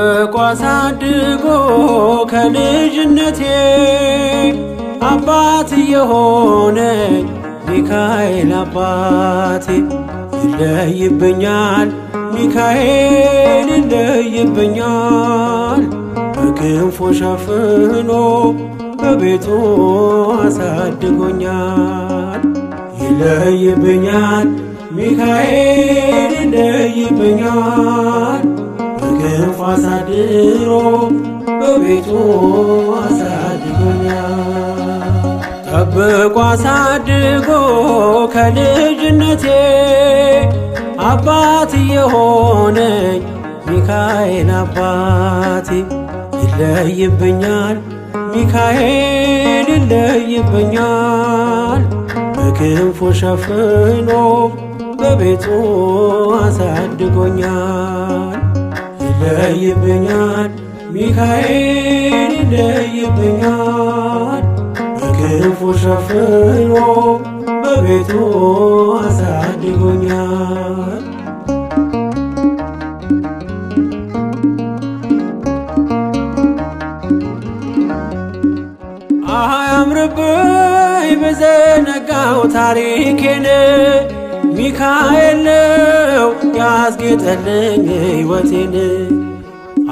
ጠብቆ አሳድጎ ከልጅነቴ አባት የሆነኝ ሚካኤል አባቴ ይለይብኛል ሚካኤል ይለይብኛል በክንፉ ሸፍኖ በቤቱ አሳድጎኛል ይለይብኛል ሚካኤል ይለይብኛል በክንፉ አሳድሮ በቤቱ አሳድጎኛል ጠብቆ አሳድጎ ከልጅነቴ አባት የሆነኝ ሚካኤል አባቴ ይለይብኛል ሚካኤል ይለይብኛል በክንፉ ሸፍኖ በቤቱ አሳድጎኛል ይለይብኛል ሚካኤል ይለይብኛል በክንፉ ሸፍኖ በቤቱ አሳድጎኛል አያምርብኝ በዘነጋው ታሪኬን ሚካኤል ነው ያስጌጠልኝ ሕይወቴን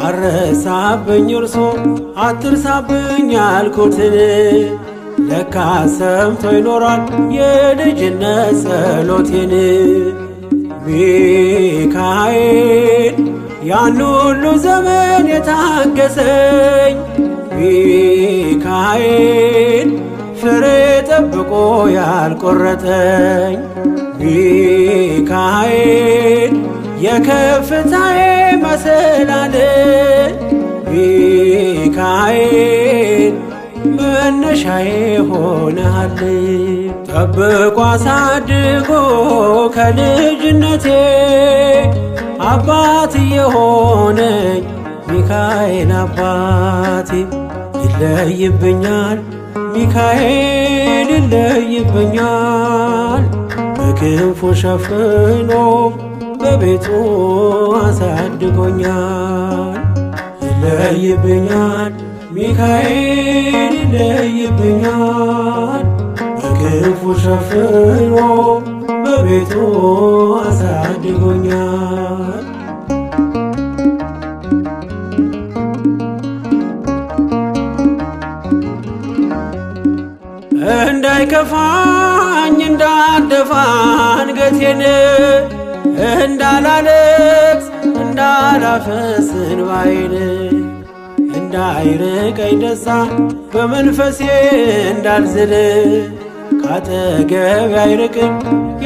አረሳብኝ እርሶ አትርሳብኝ ያልኩትን ለካ ሰምቶ ይኖራል የልጅነት ጸሎቴን ሚካኤል ያን ሁሉ ዘመን የታገሰኝ ሚካኤል ፍሬ ጠብቆ ያልቆረጠኝ ሚካኤል የከፍታዬ መሰላል ሚካኤል መነሻዬ ሆነሃል ጠብቆ አሳድጎ ከልጅነቴ አባት የሆነኝ ሚካኤል አባቴ ይለይብኛል ሚካኤል ይለይብኛል በክንፉ ሸፍኖ በቤቱ አሳድጎኛል ይለይብኛል ሚካኤል ይለይብኛል በክንፉ ሸፍኖ በቤቱ አሳድጎኛል እንዳይከፋኝ እንዳልደፋ አንገቴን እንዳላለቅስ እንዳላፈስ እንባዬን እንዳይርቀኝ ደስታ በመንፈሴ እንዳልዝል ካጠገቤ አይርቅም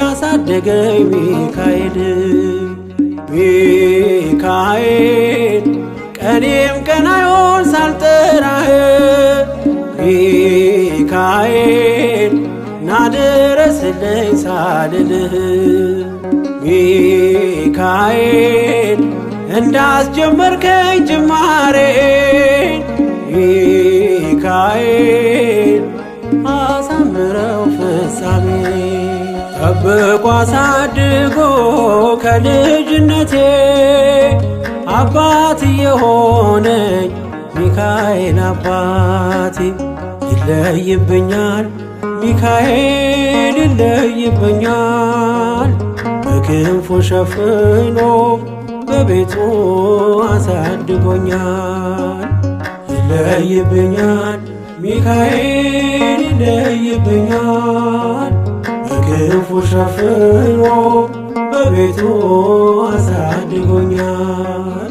ያሳደገኝ ሚካኤል ሚካኤል ቀኔም ቀናዮን ሳልጠራህ ሚካኤል ናድረስልኝ ሳልልህ ሚካኤል እንዳስጀመርከኝ ጅማሬን ሚካኤል አሳምረው ፍጻሜ ጠብቆ አሳድጎ ከልጅነቴ አባት የሆነኝ ሚካኤል አባቴ ይለይብኛል ሚካኤል ይለይብኛል በክንፉ ሸፍኖ በቤቱ አሳድጎኛል ይለይብኛል ሚካኤል ይለይብኛል በክንፉ ሸፍኖ በቤቱ አሳድጎኛል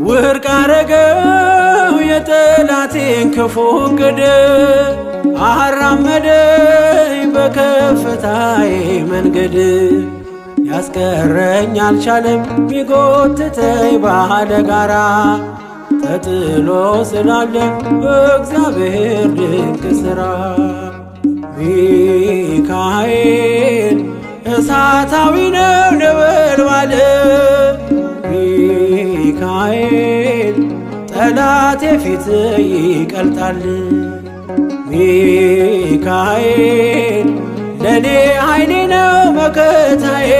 ውድቅ አረገው የጠላቴን ክፉ ዕቅድ አራመደኝ በከፍታዬ መንገድ ያስቀረኝ አልቻለም ቢጎትተኝ ባለ ጋራ ተጥሎ ስላለ በእግዚአብሔር ድንቅ ሥራ ሚካኤል እሳታዊ ነው ነበልባል ሚካኤል ጠላቴ ፊት ይቀልጣል ሚካኤል ለኔ ኃይሌ ነው መከታዬ።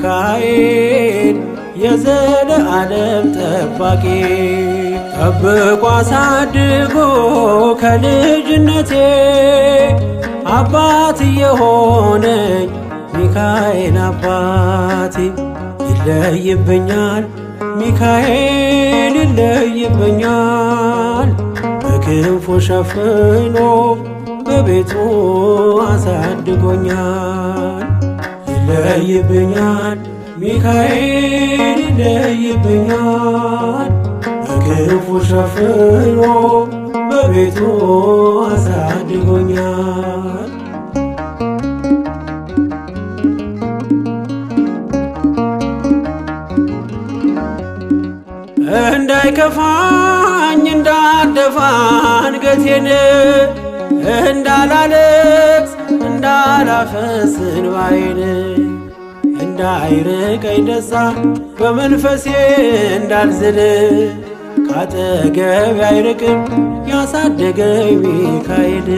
ሚካኤል የዘለዓለም ጠባቂ ጠብቆ አሳድጎ ከልጅነቴ አባት የሆነኝ ሚካኤል አባቴ ይለይብኛል ሚካኤል ይለይብኛል በክንፉ ሸፍኖ በቤቱ አሳድጎኛል። ይለይብኛል ሚካኤል ይለይብኛል በክንፉ ሸፍኖ በቤቱ አሳድጎኛል። እንዳይከፋኝ እንዳልደፋ አንገቴን እንዳላለቅስ እንዳላፈስ እንባዬን እንዳይርቀኝ ደስታ በመንፈሴ እንዳልዝል ካጠገቤ አይርቅም ያሳደገኝ ሚካኤል።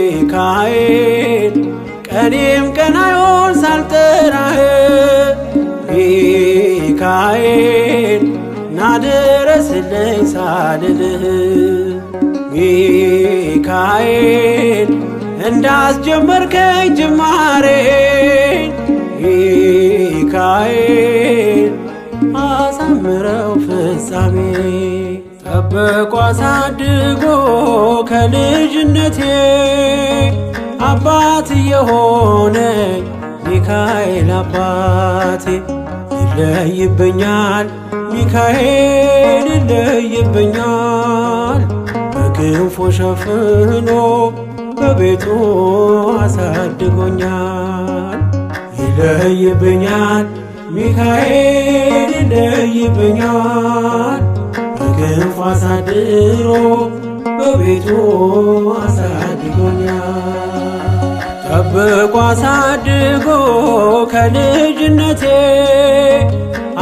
ሚካኤል ቀኔም ቀን አይሆን ሳልጠራህ ሚካኤል ናድረስልኝ ሳልልህ ሚካኤል እንዳስጀመርከኝ ጅማሬን ሚካኤል አሳምረው ፍጻሜ ጠብቆ አሳድጎ ከልጅነቴ አባት የሆነኝ ሚካኤል አባቴ ይለይብኛል ሚካኤል ይለይብኛል በክንፉ ሸፍኖ በቤቱ አሳድጎኛል። ይለይብኛል ሚካኤል ይለይብኛል በክንፉ አሳድሮ በቤቱ አሳድጎኛል። ጠብቆ አሳድጎ ከልጅነቴ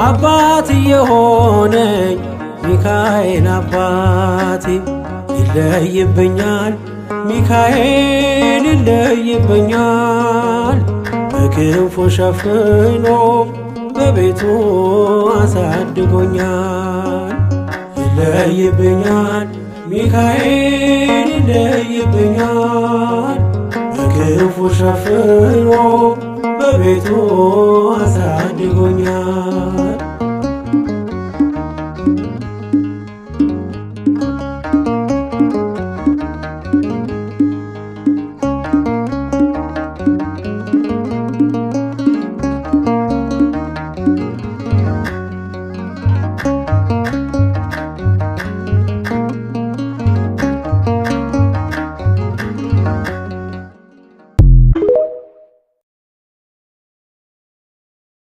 አባት የሆነኝ ሚካኤል አባቴ ይለይብኛል ሚካኤል ይለይብኛል በክንፉ ሸፍኖ በቤቱ አሳድጎኛል። ይለይብኛል ሚካኤል ይለይብኛል በክንፉ ሸፍኖ በቤቱ አሳድጎኛል።